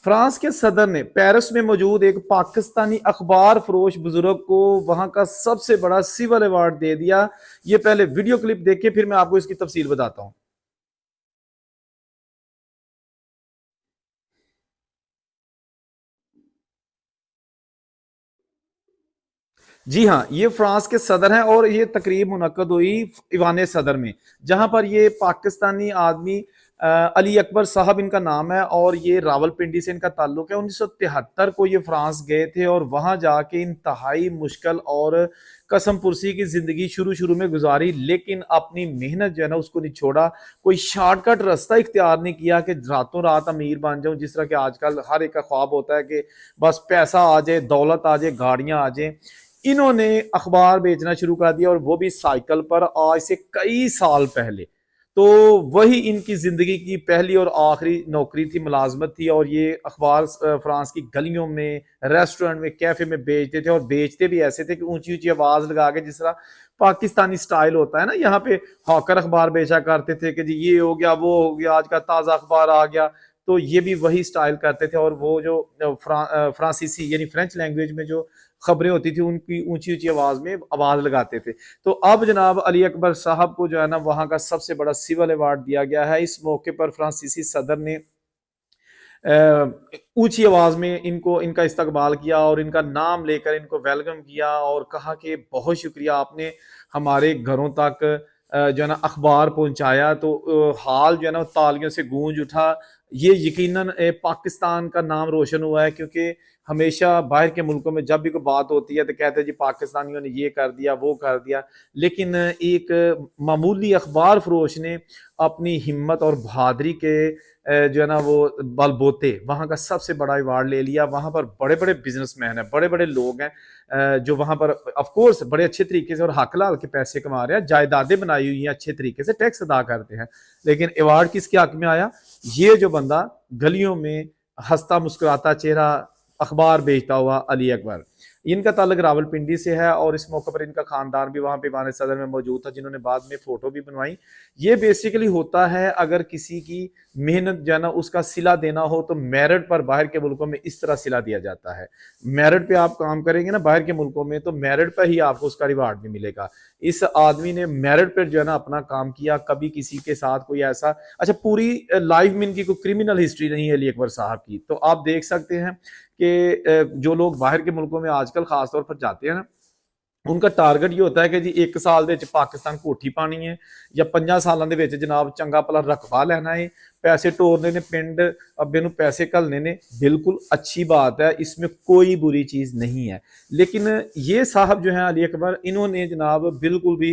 France के सदर ने पेरिस में मौजूद एक पाकिस्तानी अखबार फरोश बुजुर्ग को वहां का सबसे बड़ा सिविल अवार्ड दे दिया। ये पहले वीडियो क्लिप देखिए, फिर मैं आपको इसकी तफसील बताता हूं। जी हाँ, ये फ्रांस के सदर हैं और ये तकरीब मुनक्कद हुई ईवान सदर में, जहां पर ये पाकिस्तानी आदमी अली अकबर साहब इनका नाम है और ये रावलपिंडी से इनका ताल्लुक है। 1973 को ये फ्रांस गए थे और वहां जाके इंतहाई मुश्किल और कसम पुरसी की जिंदगी शुरू शुरू में गुजारी, लेकिन अपनी मेहनत जो है ना उसको नहीं छोड़ा। कोई शॉर्टकट रास्ता इख्तियार नहीं किया कि रातों रात अमीर बन जाऊं, जिस तरह के आजकल हर एक का ख्वाब होता है कि बस पैसा आ जाए, दौलत आ जाए, गाड़ियां आ जाए। इन्होंने अखबार बेचना शुरू कर दिया और वो भी साइकिल पर, आज से कई साल पहले। तो वही इनकी जिंदगी की पहली और आखिरी नौकरी थी, मुलाजमत थी। और ये अखबार फ्रांस की गलियों में, रेस्टोरेंट में, कैफे में बेचते थे और बेचते भी ऐसे थे कि ऊंची ऊंची आवाज लगा के, जिस तरह पाकिस्तानी स्टाइल होता है ना, यहाँ पे हॉकर अखबार बेचा करते थे कि जी ये हो गया, वो हो गया, आज का ताजा अखबार आ गया। तो ये भी वही स्टाइल करते थे और वो जो फ्रांसीसी यानी फ्रेंच लैंग्वेज में जो खबरें होती थी उनकी ऊंची ऊंची आवाज में आवाज लगाते थे। तो अब जनाब अली अकबर साहब को जो है ना वहां का सबसे बड़ा सिविल अवार्ड दिया गया है। इस मौके पर फ्रांसीसी सदर ने ऊंची आवाज में इनको इनका इस्तकबाल किया और इनका नाम लेकर इनको वेलकम किया और कहा कि बहुत शुक्रिया, आपने हमारे घरों तक जो है ना अखबार पहुंचाया। तो हाल जो है ना तालियों से गूंज उठा। ये यकीनन पाकिस्तान का नाम रोशन हुआ है, क्योंकि हमेशा बाहर के मुल्कों में जब भी कोई बात होती है तो कहते हैं जी पाकिस्तानियों ने ये कर दिया, वो कर दिया। लेकिन एक मामूली अखबार फरोश ने अपनी हिम्मत और बहादुरी के जो है ना वो बलबोते वहाँ का सबसे बड़ा अवार्ड ले लिया। वहाँ पर बड़े बड़े बिजनेसमैन हैं, बड़े बड़े लोग हैं जो वहाँ पर ऑफ कोर्स बड़े अच्छे तरीके से और हक लाल के पैसे कमा रहे हैं, जायदादें बनाई हुई हैं, अच्छे तरीके से टैक्स अदा करते हैं। लेकिन अवार्ड किसके हक में आया? ये जो बंदा गलियों में हंसता मुस्कुराता चेहरा अखबार बेचता हुआ अली अकबर, इनका ताल्लुक रावलपिंडी से है और इस मौके पर इनका खानदान भी वहां पे ईवान सदर में मौजूद था, जिन्होंने बाद में फोटो भी बनवाई। ये बेसिकली होता है, अगर किसी की मेहनत जो है ना उसका सिला देना हो तो मेरिट पर बाहर के मुल्कों में इस तरह सिला दिया जाता है। मेरिट पे आप काम करेंगे ना बाहर के मुल्कों में तो मेरिट पर ही आपको उसका रिवार्ड भी मिलेगा। इस आदमी ने मेरिट पर जो है ना अपना काम किया, कभी किसी के साथ कोई ऐसा, अच्छा पूरी लाइफ में इनकी कोई क्रिमिनल हिस्ट्री नहीं है अली अकबर साहब की। तो आप देख सकते हैं कि जो लोग बाहर के मुल्कों में आजकल खासतौर पर जाते हैं ना, उनका टारगेट ये होता है कि जी 1 साल दे विच पाकिस्तान कोठी पानी है या 50 सालों दे विच जनाब चंगा भला रकबा लेना है, पैसे टोरने ने, पिंड अब्बे नूं पैसे घलने ने। बिल्कुल अच्छी बात है, इसमें कोई बुरी चीज नहीं है। लेकिन ये साहब जो है अली अकबर, इन्होंने जनाब बिल्कुल भी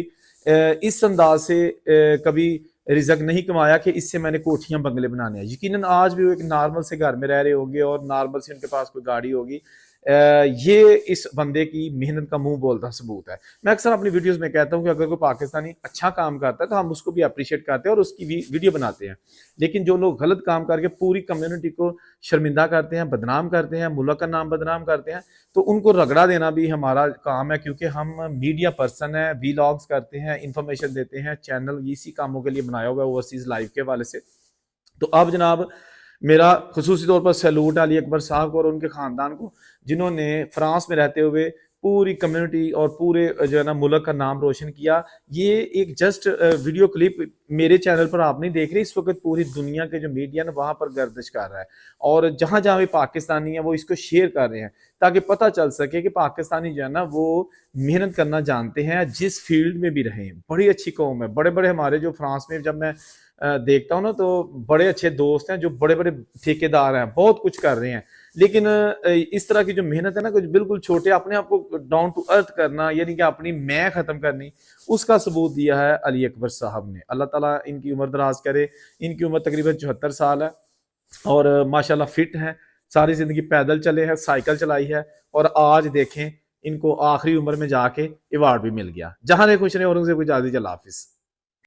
इस अंदाज से कभी रिजक नहीं कमाया कि इससे मैंने कोठियां बंगले बनाने हैं। यकीनन आज भी वो एक नॉर्मल से घर में रह रहे होंगे और नॉर्मल से उनके पास कोई गाड़ी होगी। ये इस बंदे की मेहनत का मुंह बोलता सबूत है। मैं अक्सर अपनी वीडियोस में कहता हूं कि अगर कोई पाकिस्तानी अच्छा काम करता है तो हम उसको भी अप्रिशिएट करते हैं और उसकी वीडियो बनाते हैं। लेकिन जो लोग गलत काम करके पूरी कम्युनिटी को शर्मिंदा करते हैं, बदनाम करते हैं, मुल्क का नाम बदनाम करते हैं, तो उनको रगड़ा देना भी हमारा काम है, क्योंकि हम मीडिया पर्सन है, वीलॉग्स करते हैं, इंफॉर्मेशन देते हैं। चैनल इसी कामों के लिए बनाया हुआ है, ओवरसीज लाइव के हवाले से। तो अब जनाब मेरा खुसूसी तौर पर सैल्यूट अली अकबर साहब को और उनके खानदान को, जिन्होंने फ्रांस में रहते हुए पूरी कम्युनिटी और पूरे जो है ना मुल्क का नाम रोशन किया। ये एक जस्ट वीडियो क्लिप मेरे चैनल पर आप नहीं देख रहे, इस वक्त पूरी दुनिया के जो मीडिया ना वहां पर गर्दिश कर रहा है और जहां जहां भी पाकिस्तानी है वो इसको शेयर कर रहे हैं, ताकि पता चल सके कि पाकिस्तानी जो है ना वो मेहनत करना जानते हैं, जिस फील्ड में भी रहे। बड़ी अच्छी कौम है। बड़े बड़े हमारे जो फ्रांस में जब मैं देखता हूँ ना, तो बड़े अच्छे दोस्त हैं जो बड़े बड़े ठेकेदार हैं, बहुत कुछ कर रहे हैं। लेकिन इस तरह की जो मेहनत है ना, कुछ बिल्कुल छोटे, अपने आप को डाउन टू अर्थ करना, यानी कि अपनी मैं खत्म करनी, उसका सबूत दिया है अली अकबर साहब ने। अल्लाह ताला इनकी उम्र दराज करे। इनकी उम्र तकरीबन 74 साल है और माशाल्लाह फिट हैं। सारी जिंदगी पैदल चले हैं, साइकिल चलाई है और आज देखें इनको आखिरी उम्र में जाके अवार्ड भी मिल गया। जहां ने खुश रहे और उनसे कुछ आदि। हाफिज।